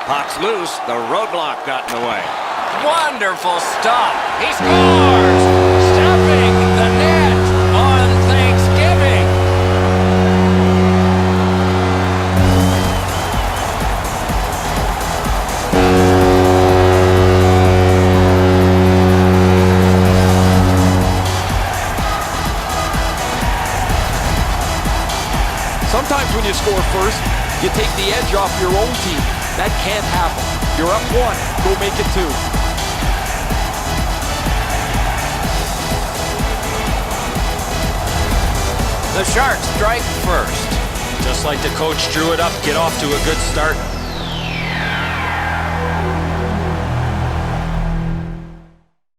Puck's loose. The roadblock got in the way. Wonderful stop. He scores! Stuffing the net on Thanksgiving. Sometimes when you score first, you take the edge off your own team. That can't happen. You're up 1. Go make it 2. The Sharks strike first. Just like the coach drew it up, get off to a good start.